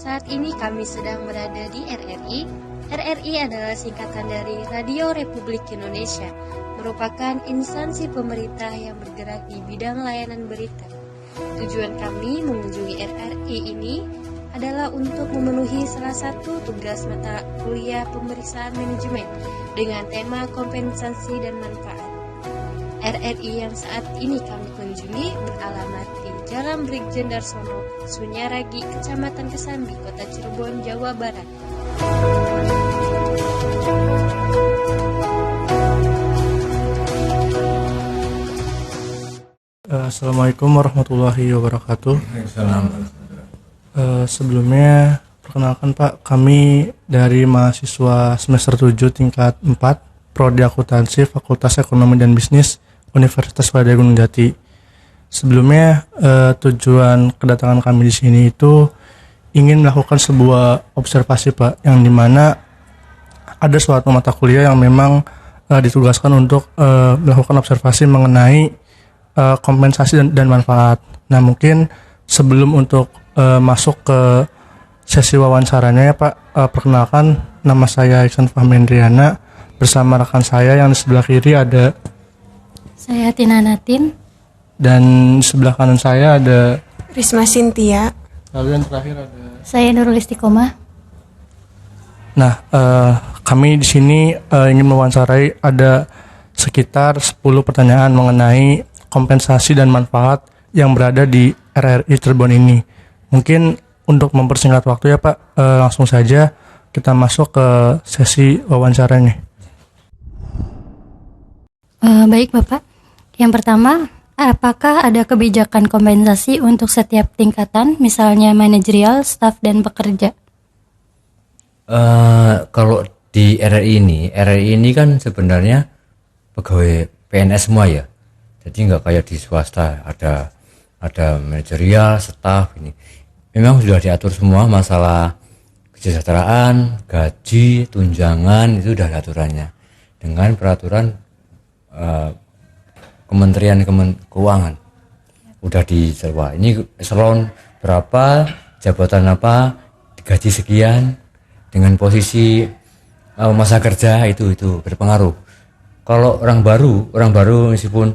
Saat ini kami sedang berada di RRI. RRI adalah singkatan dari Radio Republik Indonesia, merupakan instansi pemerintah yang bergerak di bidang layanan berita. Tujuan kami mengunjungi RRI ini adalah untuk memenuhi salah satu tugas mata kuliah pemeriksaan manajemen dengan tema kompensasi dan manfaat. RRI yang saat ini kami kunjungi beralamat di Jalan Brigjen Darsono, Sunyaragi, Kecamatan Kesambi, Kota Cirebon, Jawa Barat. Assalamualaikum warahmatullahi wabarakatuh. Sebelumnya perkenalkan Pak, kami dari mahasiswa semester 7 tingkat 4 Prodi Akuntansi Fakultas Ekonomi dan Bisnis Universitas Padang Gunung Jati. Sebelumnya tujuan kedatangan kami di sini itu ingin melakukan sebuah observasi Pak, yang dimana ada suatu mata kuliah yang memang ditugaskan untuk melakukan observasi mengenai kompensasi dan manfaat. Nah, mungkin sebelum untuk masuk ke sesi wawancaranya ya Pak, perkenalkan, nama saya Iksan Fahmi Indriana, bersama rekan saya yang di sebelah kiri ada saya Tina Natin, dan di sebelah kanan saya ada Risma Sintia. Lalu yang terakhir ada saya Nurul Istiqomah. Nah, kami di sini ingin mewawancarai ada sekitar 10 pertanyaan mengenai kompensasi dan manfaat yang berada di RRI Cirebon ini. Mungkin untuk mempersingkat waktu ya Pak, langsung saja kita masuk ke sesi wawancaranya. Baik Bapak, yang pertama, apakah ada kebijakan kompensasi untuk setiap tingkatan, misalnya manajerial, staf, dan pekerja? Kalau di RRI ini kan sebenarnya pegawai PNS semua ya. Jadi nggak kayak di swasta, ada manajerial, staf ini. Memang sudah diatur semua masalah kesejahteraan, gaji, tunjangan, itu sudah aturannya dengan peraturan Kementerian Keuangan. Udah disewa. Ini eselon berapa, jabatan apa, gaji sekian, dengan posisi masa kerja itu berpengaruh. Kalau orang baru meskipun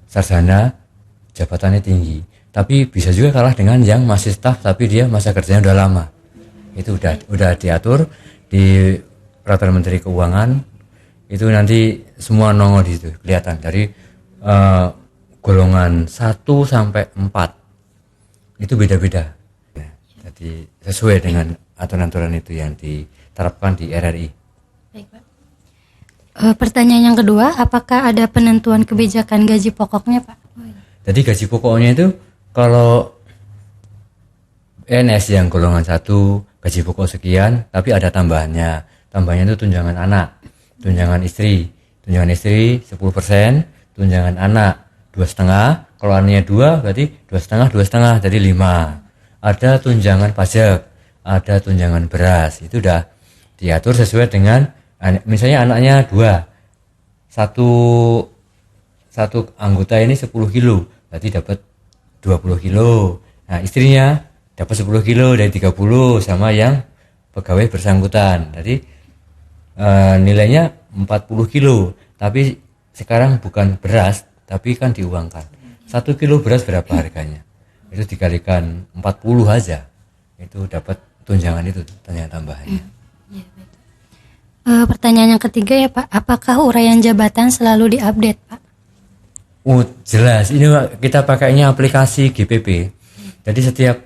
sarjana, jabatannya tinggi, tapi bisa juga kalah dengan yang masih staf tapi dia masa kerjanya udah lama. Itu udah diatur di peraturan Menteri Keuangan. Itu nanti semua nongol di situ, kelihatan dari golongan 1 sampai 4 itu beda-beda. Jadi sesuai dengan aturan-aturan itu yang diterapkan di RRI. Baik Pak. Pertanyaan yang kedua, apakah ada penentuan kebijakan gaji pokoknya Pak? Jadi gaji pokoknya itu kalau PNS yang golongan 1 gaji pokok sekian, tapi ada tambahannya. Tambahannya itu tunjangan anak, tunjangan istri 10%, tunjangan anak 2,5. Kalau anaknya 2 berarti 2,5, jadi 5. Ada tunjangan pajak, ada tunjangan beras, itu udah diatur sesuai dengan, misalnya anaknya 2, satu anggota ini 10 kilo, berarti dapat 20 kilo. Nah, istrinya dapat 10 kilo dari 30 sama yang pegawai bersangkutan. Jadi nilainya 40 kilo, tapi sekarang bukan beras, tapi kan diuangkan. 1 kilo beras berapa harganya? Itu dikalikan 40 aja, itu dapat tunjangan itu, tunjangan tambahannya. Pertanyaan yang ketiga ya Pak, apakah uraian jabatan selalu diupdate Pak? Jelas, ini kita pakainya aplikasi GPP. Jadi setiap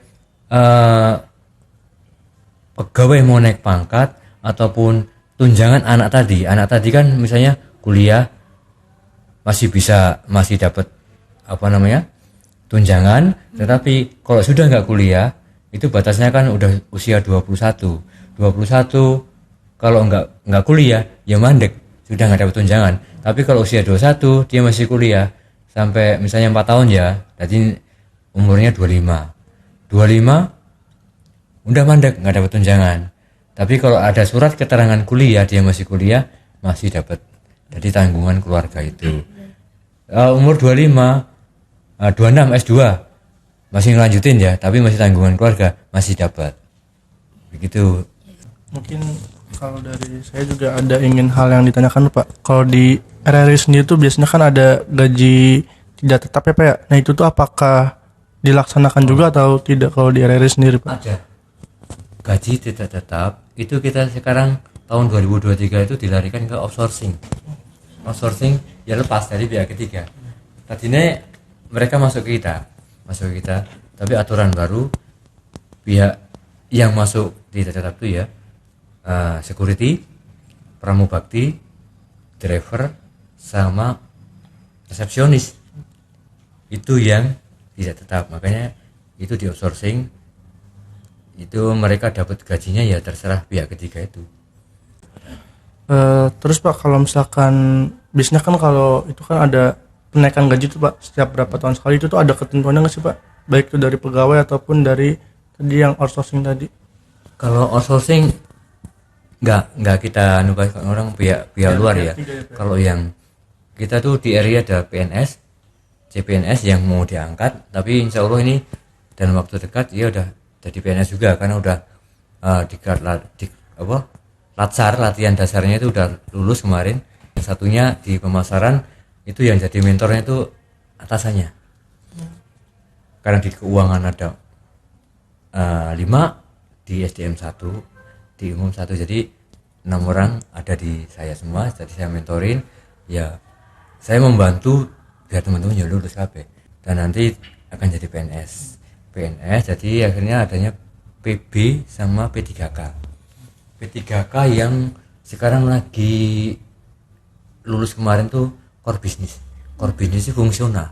pegawai mau naik pangkat ataupun tunjangan anak tadi kan misalnya kuliah masih dapat tunjangan, tetapi kalau sudah nggak kuliah itu batasnya kan udah usia 21 kalau nggak kuliah ya mandek, sudah nggak dapat tunjangan. Tapi kalau usia 21 dia masih kuliah sampai misalnya 4 tahun ya, jadi umurnya 25 udah mandek, nggak dapat tunjangan. Tapi kalau ada surat keterangan kuliah, dia masih kuliah, masih dapat, jadi tanggungan keluarga itu. Umur 25 26 S2 masih ngelanjutin ya, tapi masih tanggungan keluarga, masih dapat. begitu. Mungkin kalau dari saya juga ada ingin hal yang ditanyakan Pak. Kalau di RRI sendiri tuh biasanya kan ada gaji tidak tetap ya Pak ya. Nah itu tuh apakah dilaksanakan juga atau tidak kalau di RRI sendiri Pak? Ada gaji tidak tetap, itu kita sekarang tahun 2023 itu dilarikan ke outsourcing. Outsourcing ya lepas dari pihak ketiga. Tadinya mereka masuk ke kita, tapi aturan baru pihak yang masuk tidak tetap itu ya security, pramubakti, driver, sama resepsionis itu yang tidak tetap, makanya itu di outsourcing. Itu mereka dapat gajinya ya terserah pihak ketiga itu. Terus Pak kalau misalkan biasanya kan kalau itu kan ada kenaikan gaji tuh Pak setiap berapa tahun sekali, itu tuh ada ketentuannya nggak sih Pak, baik itu dari pegawai ataupun dari tadi yang outsourcing tadi? Kalau outsourcing nggak kita nugaskan orang pihak luar ya. Kalau yang kita tuh di area ada PNS, CPNS yang mau diangkat, tapi insya Allah ini dalam waktu dekat ya udah jadi PNS juga karena udah latsar latihan dasarnya itu udah lulus kemarin. Yang satunya di pemasaran itu yang jadi mentornya itu atasannya. Karena di keuangan ada 5, di SDM 1, di umum 1, jadi 6 orang ada di saya semua. Jadi saya mentorin ya, saya membantu biar teman-teman ya lulus KB dan nanti akan jadi PNS. Jadi akhirnya adanya PB sama P3K yang sekarang lagi lulus kemarin tuh core business itu fungsional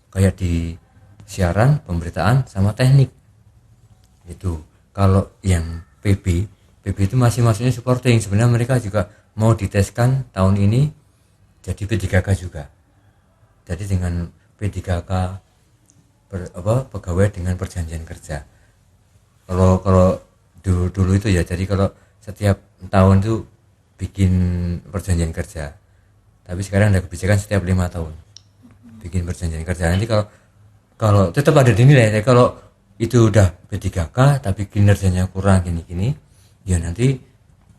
kayak di siaran, pemberitaan sama teknik itu. Kalau yang PB itu masing-masingnya supporting. Sebenarnya mereka juga mau diteskan tahun ini jadi P3K juga. Jadi dengan P3K pegawai dengan perjanjian kerja. Kalau dulu itu ya, jadi kalau setiap tahun itu bikin perjanjian kerja. Tapi sekarang ada kebijakan setiap 5 tahun bikin perjanjian kerja. Nanti kalau tetap ada dinilai. Kalau itu udah P3K tapi kinerjanya kurang gini-gini, ya nanti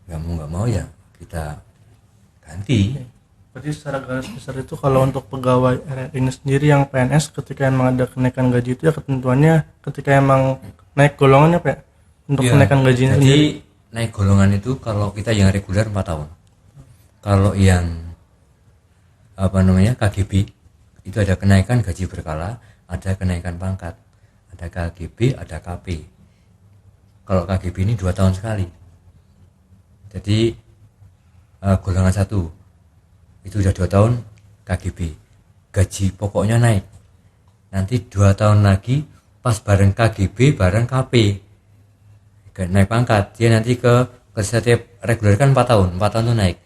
nggak mau ya kita ganti. Berarti secara garis besar itu kalau untuk pegawai RRI ini sendiri yang PNS, ketika emang ada kenaikan gaji itu ya ketentuannya ketika emang naik golongannya Pak untuk ya, kenaikan gajinya jadi sendiri. Naik golongan itu kalau kita yang reguler 4 tahun. Kalau yang KGB itu ada kenaikan gaji berkala, ada kenaikan pangkat, ada KGB, ada KP. Kalau KGB ini 2 tahun sekali. Jadi golongan 1 itu udah 2 tahun KGB, gaji pokoknya naik. Nanti 2 tahun lagi pas bareng KGB bareng KP naik pangkat, dia nanti ke setiap reguler kan 4 tahun tuh naik.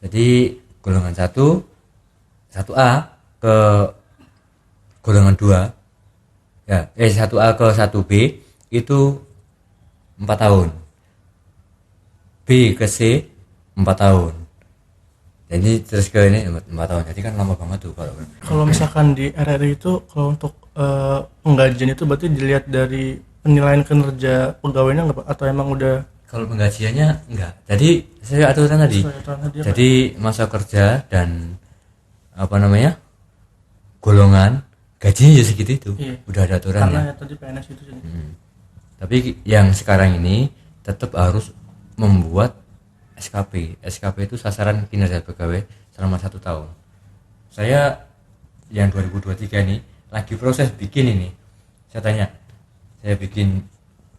Jadi golongan 1A ke golongan 2 ya, 1A ke 1B itu 4 tahun, B ke C 4 tahun, jadi terus ke ini 4 tahun. Jadi kan lama banget tuh. Kalau misalkan di RRI itu kalau untuk penggajian itu berarti dilihat dari penilaian kinerja pegawainya nggak Pak? Atau emang udah? Kalau penggajiannya enggak. Jadi saya aturan tadi. Jadi masa kerja dan golongan gajinya ya segitu itu. Iya. Udah ada aturannya. Karena ya tadi PNS itu jadi. Tapi yang sekarang ini tetap harus membuat SKP. SKP itu sasaran kinerja pegawai selama 1 tahun. Saya yang 2023 ini lagi proses bikin ini. Saya tanya, saya bikin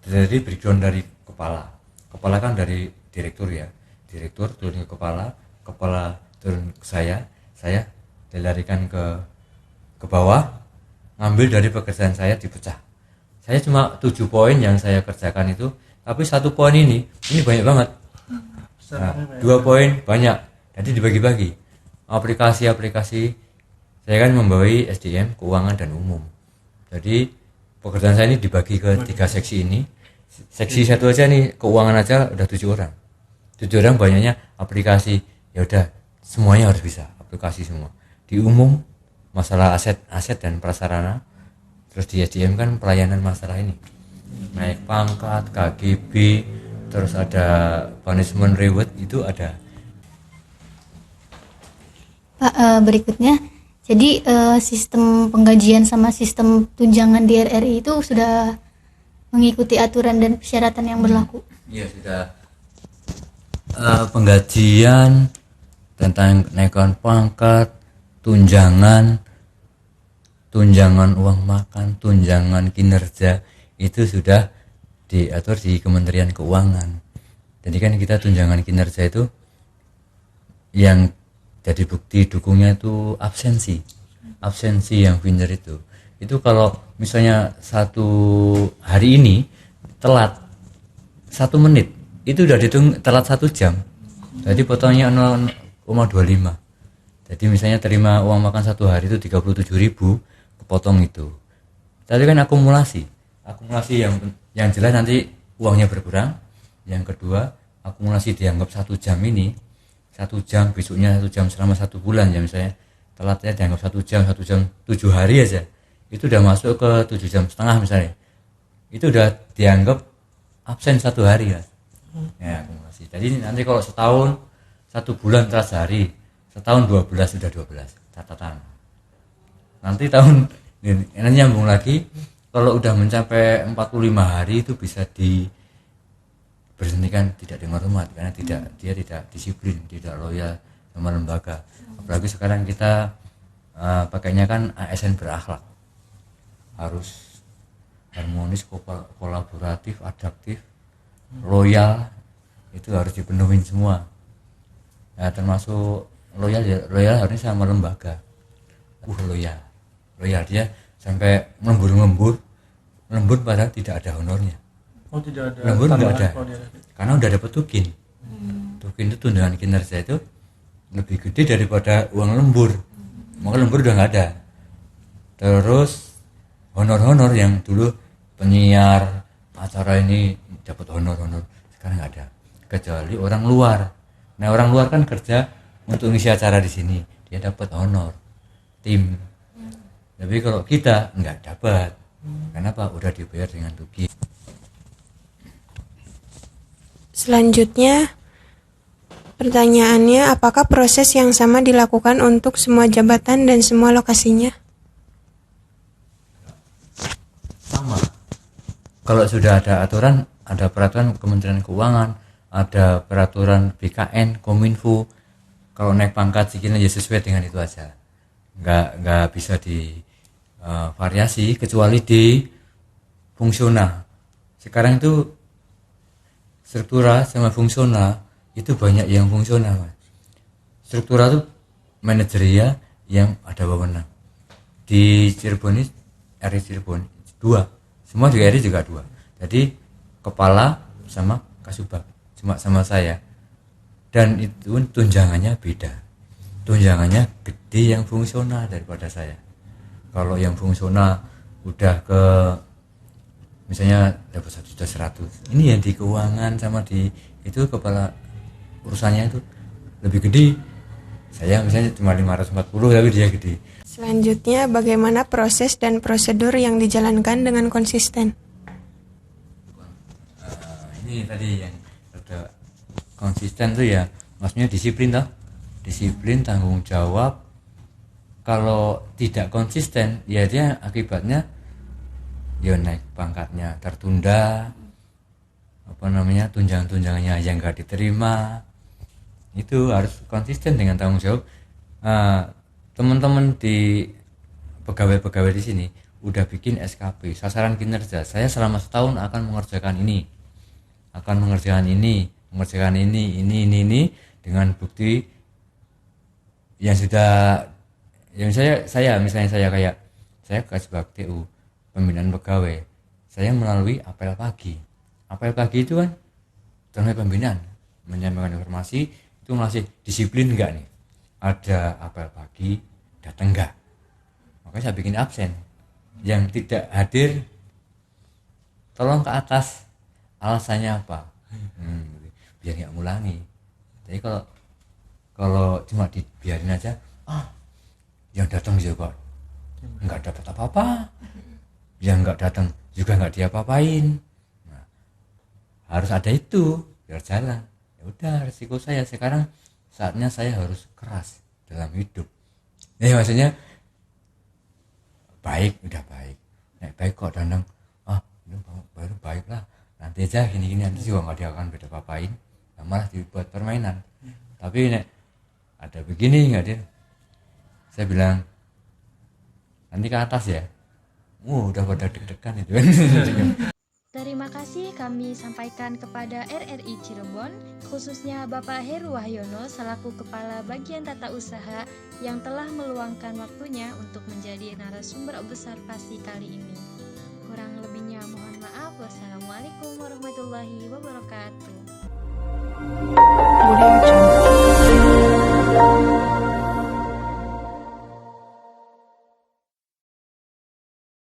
dari breakdown dari kepala kan dari direktur ya, direktur turun ke kepala turun ke saya dilarikan ke bawah, ngambil dari pekerjaan saya dipecah. Saya cuma 7 poin yang saya kerjakan itu, tapi 1 poin ini banyak banget. Nah, 2 poin banyak, jadi dibagi-bagi. Aplikasi saya kan membawai SDM, keuangan dan umum. Jadi pekerjaan saya ini dibagi ke 3 seksi ini. Seksi 1 aja nih, keuangan aja udah 7 orang. 7 orang banyaknya aplikasi. Ya udah, semuanya harus bisa aplikasi semua. Di umum masalah aset dan prasarana. Terus di SDM kan pelayanan masalah ini. Naik pangkat, KGB, terus ada punishment reward itu ada. Pak, berikutnya, jadi sistem penggajian sama sistem tunjangan di RRI itu sudah mengikuti aturan dan persyaratan yang berlaku? Iya sudah. Penggajian tentang kenaikan pangkat, tunjangan uang makan, tunjangan kinerja itu sudah diatur di Kementerian Keuangan. Jadi kan kita tunjangan kinerja itu yang jadi bukti dukungnya itu absensi yang benar itu kalau misalnya satu hari ini telat 1 menit itu udah dihitung telat 1 jam, jadi potongnya 0,25. Jadi misalnya terima uang makan 1 hari itu 37.000, kepotong itu. Tadi kan akumulasi yang jelas nanti uangnya berkurang. Yang kedua, akumulasi dianggap 1 jam ini 1 jam, besoknya 1 jam selama 1 bulan ya, misalnya telatnya dianggap 1 jam 7 hari aja, itu udah masuk ke 7,5 jam misalnya, itu udah dianggap absen 1 hari ya. Ya akumulasi. Jadi nanti kalau setahun 1 bulan telat sehari, setahun 12 sudah 12 catatan. Nanti tahun ini nyambung lagi, kalau udah mencapai 45 hari itu bisa diberhentikan tidak dihormat karena dia tidak disiplin, tidak loyal sama lembaga. Apalagi sekarang kita pakainya kan ASN berakhlak, harus harmonis, kolaboratif, adaptif, loyal, itu harus dipenuhin semua. Nah, termasuk loyal harusnya sama lembaga. Loyal dia sampai lembur padahal tidak ada honornya. Oh, tidak ada. Lembur nggak ada, karena udah dapat tukin. Tukin itu tunjangan kinerja itu lebih gede daripada uang lembur. Maka lembur udah nggak ada. Terus honor yang dulu penyiar acara ini dapat honor sekarang nggak ada, kecuali orang luar. Nah orang luar kan kerja untuk ngisi acara di sini, dia dapat honor tim. Tapi kalau kita nggak dapat, kenapa? Udah dibayar dengan tukin. Selanjutnya, pertanyaannya, apakah proses yang sama dilakukan untuk semua jabatan dan semua lokasinya? Sama. Kalau sudah ada aturan, ada peraturan Kementerian Keuangan, ada peraturan BKN, Kominfo, kalau naik pangkat segini ya sesuai dengan itu aja. Nggak bisa di variasi kecuali di fungsional. Sekarang itu struktural sama fungsional itu banyak yang fungsional. Struktural itu manajerial yang ada wewenang. Di Cirebon ini RI Cirebon 2, semua di RI juga 2. Jadi kepala sama kasubag cuma sama saya, dan itu tunjangannya beda. Tunjangannya gede yang fungsional daripada saya. Kalau yang fungsional udah ke misalnya dapat 1.100.000, ini yang di keuangan sama di itu kepala urusannya itu lebih gede. Saya misalnya cuma 540 tapi dia gede. Selanjutnya, bagaimana proses dan prosedur yang dijalankan dengan konsisten? Ini tadi yang ada konsisten tuh ya, maksudnya disiplin toh, disiplin, tanggung jawab. Kalau tidak konsisten ya dia akibatnya ya naik pangkatnya tertunda, tunjangannya yang nggak diterima. Itu harus konsisten dengan tanggung jawab. Teman-teman di pegawai-pegawai di sini udah bikin SKP sasaran kinerja. Saya selama setahun akan mengerjakan ini, ini dengan bukti yang sudah. Yang saya kasbag TU pembinaan pegawai, saya melalui apel pagi itu kan terkait pembinaan, menyampaikan informasi itu masih disiplin enggak nih, ada apel pagi datang enggak, makanya saya bikin absen. Yang tidak hadir tolong ke atas alasannya apa, biar nggak ngulangi. Jadi kalau cuma dibiarin aja, yang datang juga nggak dapat apa-apa, yang nggak datang juga nggak diapa-apain. Nah, harus ada itu biar jalan. Ya udah, resiko saya sekarang saatnya saya harus keras dalam hidup. Maksudnya baik, udah baik. Nek baik kok dandang, ini baru baik lah. Nanti aja gini-gini, nanti juga nggak dia akan beda papain. Nah, malah dibuat permainan. Tapi nek ada begini nggak dia? Saya bilang nanti ke atas ya. Udah pada deg-degan itu. Terima kasih kami sampaikan kepada RRI Cirebon, khususnya Bapak Heru Wahyono selaku Kepala Bagian Tata Usaha yang telah meluangkan waktunya untuk menjadi narasumber observasi kali ini. Kurang lebihnya mohon maaf. Wassalamualaikum warahmatullahi wabarakatuh.